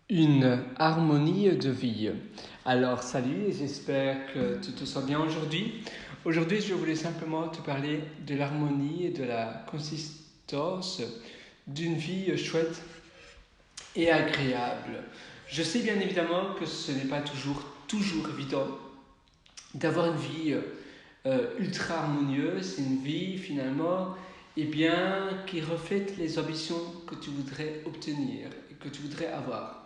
Une harmonie de vie. Alors salut, j'espère que tu te sens bien aujourd'hui. Aujourd'hui, je voulais simplement te parler de l'harmonie et de la consistance d'une vie chouette et agréable. Je sais bien évidemment que ce n'est pas toujours évident d'avoir une vie ultra harmonieuse, une vie finalement qui reflète les ambitions que tu voudrais obtenir et que tu voudrais avoir.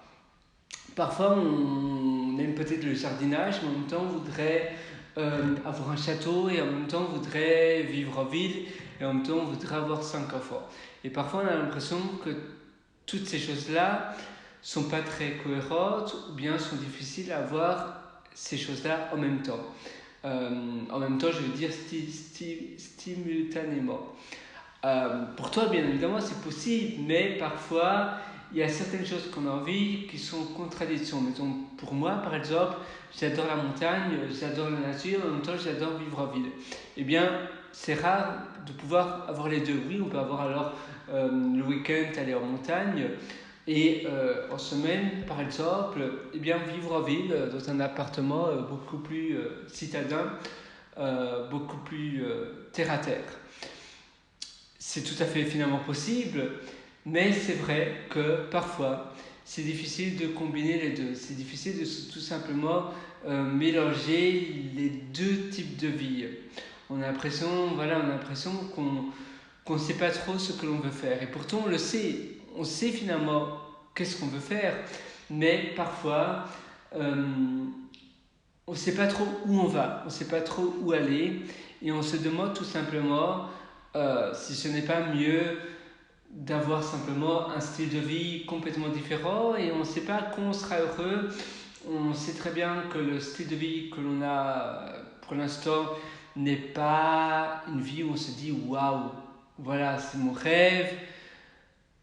Parfois, on aime peut-être le jardinage, mais en même temps, on voudrait avoir un château et en même temps, on voudrait vivre en ville et en même temps, on voudrait avoir 5 enfants. Et parfois, on a l'impression que toutes ces choses-là sont pas très cohérentes ou bien sont difficiles à avoir ces choses-là en même temps. En même temps, je veux dire simultanément. Pour toi, bien évidemment, c'est possible, mais parfois, il y a certaines choses qu'on a envie qui sont en contradiction. Mettons, pour moi, par exemple, j'adore la montagne, j'adore la nature, en même temps, j'adore vivre en ville. Eh bien, c'est rare de pouvoir avoir les deux. Oui, on peut avoir alors le week-end aller en montagne et en semaine, par exemple, eh bien, vivre en ville dans un appartement beaucoup plus citadin, beaucoup plus terre à terre. C'est tout à fait finalement possible, mais c'est vrai que parfois c'est difficile de combiner les deux. C'est difficile de tout simplement mélanger les deux types de vie. On a l'impression qu'on ne sait pas trop ce que l'on veut faire. Et pourtant on le sait. On sait finalement qu'est-ce qu'on veut faire, mais parfois on ne sait pas trop où on va, on ne sait pas trop où aller, et on se demande tout simplement si ce n'est pas mieux d'avoir simplement un style de vie complètement différent, et on ne sait pas quand on sera heureux. On sait très bien que le style de vie que l'on a pour l'instant n'est pas une vie où on se dit waouh, voilà, c'est mon rêve,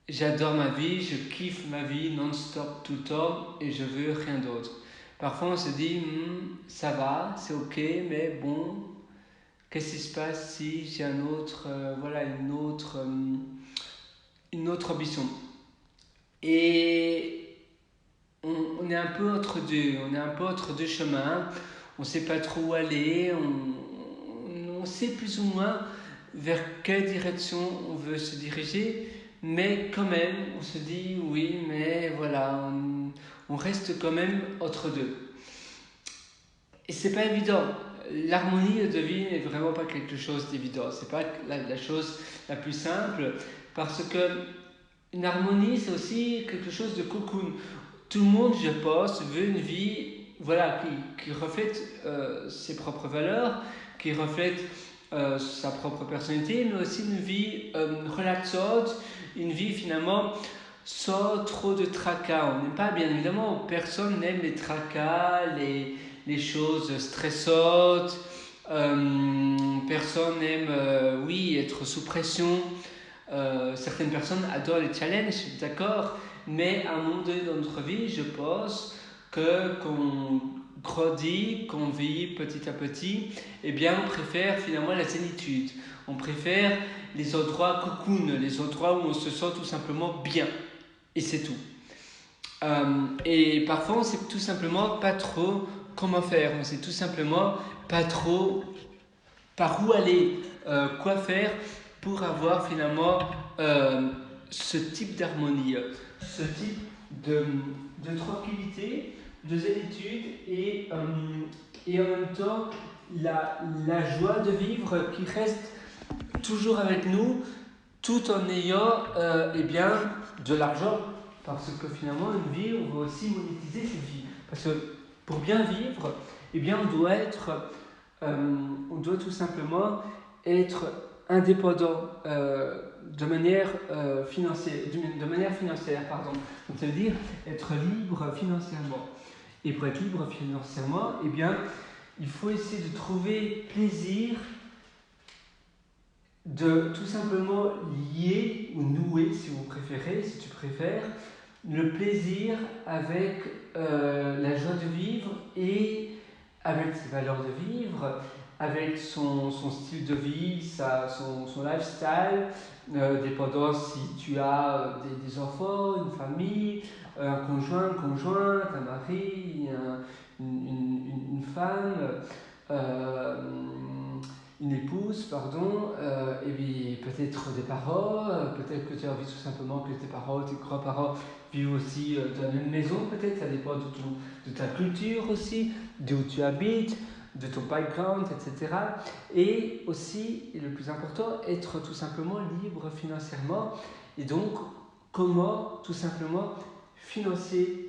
j'adore ma vie, je kiffe ma vie non-stop tout le temps et je veux rien d'autre. Parfois on se dit ça va, c'est ok, mais bon, qu'est-ce qui se passe si j'ai une autre ambition. Et on est un peu entre deux chemins, on ne sait pas trop où aller, on sait plus ou moins vers quelle direction on veut se diriger, mais quand même on se dit oui, mais voilà, on reste quand même entre deux. Et c'est pas évident. L'harmonie de vie n'est vraiment pas quelque chose d'évident. C'est pas la chose la plus simple, parce que une harmonie, c'est aussi quelque chose de cocoon. Tout le monde, je pense, veut une vie qui reflète ses propres valeurs, qui reflète sa propre personnalité, mais aussi une vie relaxante, une vie finalement sans trop de tracas. On n'aime pas, bien évidemment, personne n'aime les tracas, les choses stressantes. Personne n'aime, être sous pression. Certaines personnes adorent les challenges, je suis d'accord, mais à un moment donné dans notre vie, je pense qu'on grandit, qu'on vit petit à petit, eh bien on préfère finalement la zénitude. On préfère les endroits cocoon, les endroits où on se sent tout simplement bien. Et c'est tout. Et parfois on sait tout simplement pas trop comment faire, on sait tout simplement pas trop par où aller, quoi faire pour avoir finalement ce type d'harmonie, ce type de tranquillité, de zénitude et en même temps la joie de vivre qui reste toujours avec nous tout en ayant de l'argent. Parce que finalement, une vie, on va aussi monétiser cette vie. Parce que pour bien vivre, on doit tout simplement être indépendant de manière financière. Donc ça veut dire être libre financièrement. Et pour être libre financièrement, il faut essayer de trouver plaisir, de tout simplement lier ou nouer, si tu préfères, le plaisir avec la joie de vivre et avec ses valeurs de vivre avec son style de vie, son lifestyle, dépendant si tu as des enfants, une famille, un conjoint, une conjointe, un mari, une femme, euh, une épouse, pardon, et puis peut-être des parents, peut-être que tu as envie tout simplement que tes parents, tes grands-parents vivent aussi dans la même maison, peut-être, ça dépend de ta culture aussi, d'où tu habites, de ton background, etc. Et aussi, et le plus important, être tout simplement libre financièrement, et donc comment tout simplement financer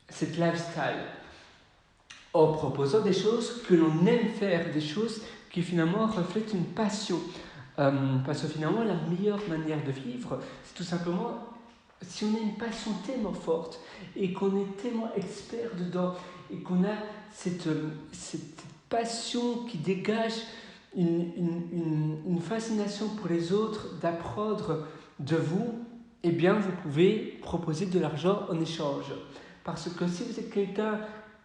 cette lifestyle en proposant des choses que l'on aime faire, des choses qui finalement reflètent une passion. Parce que finalement, la meilleure manière de vivre, c'est tout simplement si on a une passion tellement forte et qu'on est tellement expert dedans et qu'on a cette passion qui dégage une fascination pour les autres, d'apprendre de vous, eh bien vous pouvez proposer de l'argent en échange. Parce que si vous êtes quelqu'un,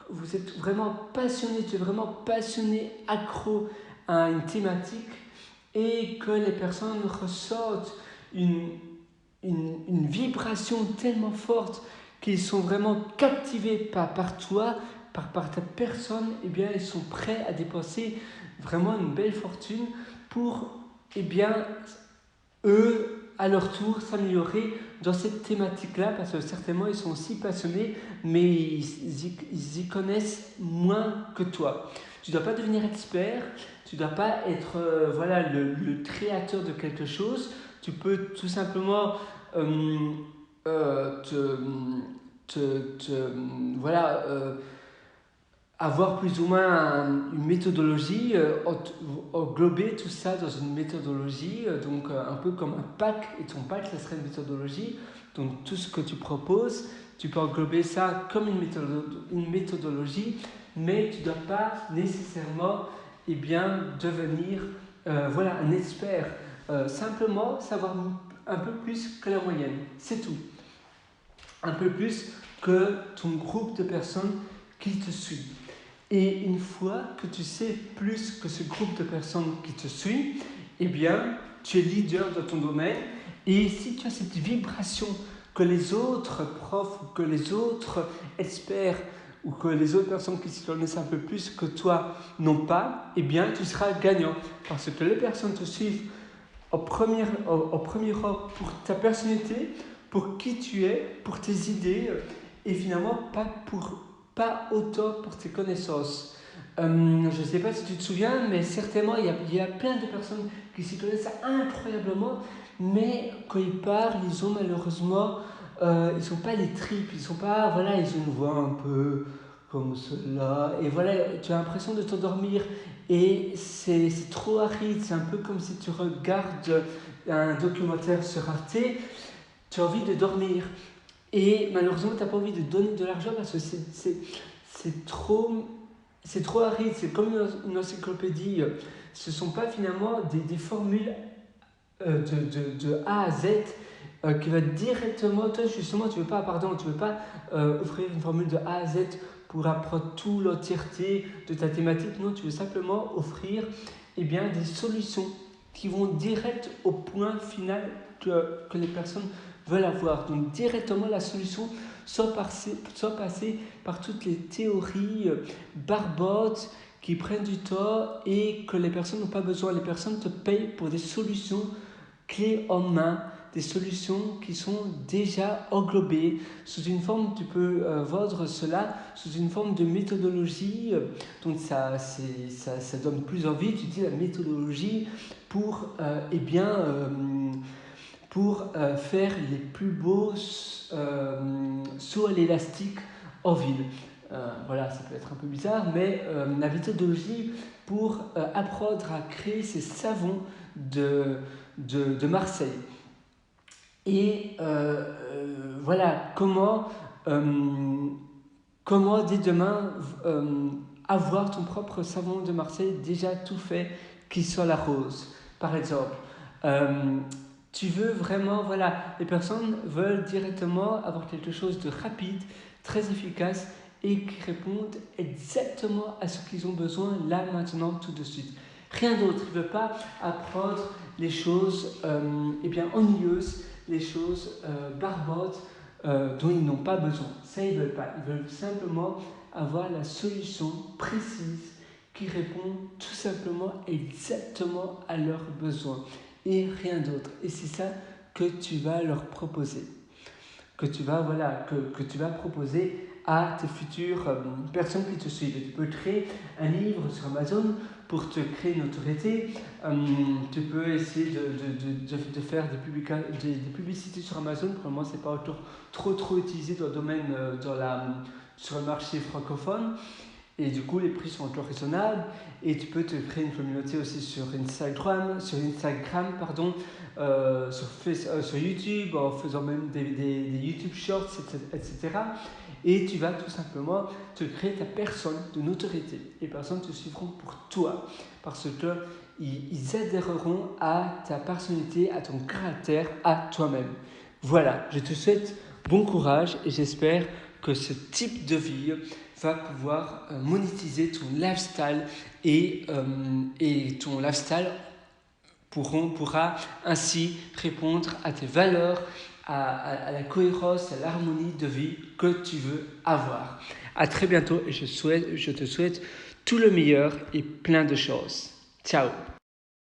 vous êtes vraiment passionné, tu es vraiment passionné, accro à une thématique et que les personnes ressentent une vibration tellement forte qu'ils sont vraiment captivés par toi, par ta personne, eh bien ils sont prêts à dépenser vraiment une belle fortune pour, eh bien, eux, à leur tour, s'améliorer dans cette thématique-là, parce que certainement ils sont aussi passionnés, mais ils y connaissent moins que toi. Tu ne dois pas devenir expert, tu ne dois pas être le créateur de quelque chose. Tu peux tout simplement avoir plus ou moins une méthodologie, englober tout ça dans une méthodologie, donc un peu comme un pack, et ton pack, ça serait une méthodologie. Donc tout ce que tu proposes, tu peux englober ça comme une méthodologie, mais tu ne dois pas nécessairement devenir un expert. Simplement savoir un peu plus que la moyenne, c'est tout. Un peu plus que ton groupe de personnes qui te suit. Et une fois que tu sais plus que ce groupe de personnes qui te suit, eh bien, tu es leader de ton domaine. Et si tu as cette vibration que les autres profs, ou que les autres experts, ou que les autres personnes qui s'y connaissent un peu plus que toi n'ont pas, eh bien, tu seras gagnant. Parce que les personnes te suivent au premier rang pour ta personnalité, pour qui tu es, pour tes idées, et finalement pas autant pour tes connaissances. Je ne sais pas si tu te souviens, mais certainement il y a plein de personnes qui s'y connaissent incroyablement, mais quand ils parlent, ils ont malheureusement, ils sont pas les tripes, ils sont pas, ils ont une voix un peu comme cela, et tu as l'impression de t'endormir, et c'est trop aride, c'est un peu comme si tu regardes un documentaire sur Arte, tu as envie de dormir. Et malheureusement, tu n'as pas envie de donner de l'argent parce que c'est trop aride. C'est comme une encyclopédie. Ce ne sont pas finalement des formules de A à Z qui va directement... Toi, justement, tu ne veux pas offrir une formule de A à Z pour apprendre toute l'entièreté de ta thématique. Non, tu veux simplement offrir des solutions qui vont direct au point final que les personnes veulent avoir. Donc directement la solution, sans passer par toutes les théories barbotes qui prennent du temps et que les personnes n'ont pas besoin. Les personnes te payent pour des solutions clés en main, des solutions qui sont déjà englobées sous une forme, tu peux vendre cela sous une forme de méthodologie, donc ça donne plus envie. Tu dis la méthodologie pour faire les plus beaux sauts à l'élastique en ville. Ça peut être un peu bizarre, mais la méthodologie pour apprendre à créer ces savons de Marseille. Et comment dès demain avoir ton propre savon de Marseille déjà tout fait qui soit la rose, par exemple. Tu veux vraiment, les personnes veulent directement avoir quelque chose de rapide, très efficace et qui répondent exactement à ce qu'ils ont besoin là, maintenant, tout de suite. Rien d'autre. Ils ne veulent pas apprendre les choses ennuyeuses, les choses barbotes dont ils n'ont pas besoin. Ça, ils ne veulent pas. Ils veulent simplement avoir la solution précise qui répond tout simplement exactement à leurs besoins et rien d'autre. Et c'est ça que tu vas leur proposer, que tu vas proposer à tes futures personnes qui te suivent. Tu peux créer un livre sur Amazon pour te créer une autorité. Tu peux essayer de faire des publicités sur Amazon. Pour le moment, ce n'est pas encore trop utilisé dans le domaine, sur le marché francophone. Et du coup, les prix sont encore raisonnables. Et tu peux te créer une communauté aussi sur Instagram, sur YouTube, en faisant même des YouTube Shorts, etc. Et tu vas tout simplement te créer ta personne de notoriété. Les personnes te suivront pour toi parce qu'ils adhéreront à ta personnalité, à ton caractère, à toi-même. Voilà, je te souhaite bon courage et j'espère que ce type de vie va pouvoir monétiser ton lifestyle et ton lifestyle pourra ainsi répondre à tes valeurs, à la cohérence, à l'harmonie de vie que tu veux avoir. À très bientôt et je te souhaite tout le meilleur et plein de choses. Ciao.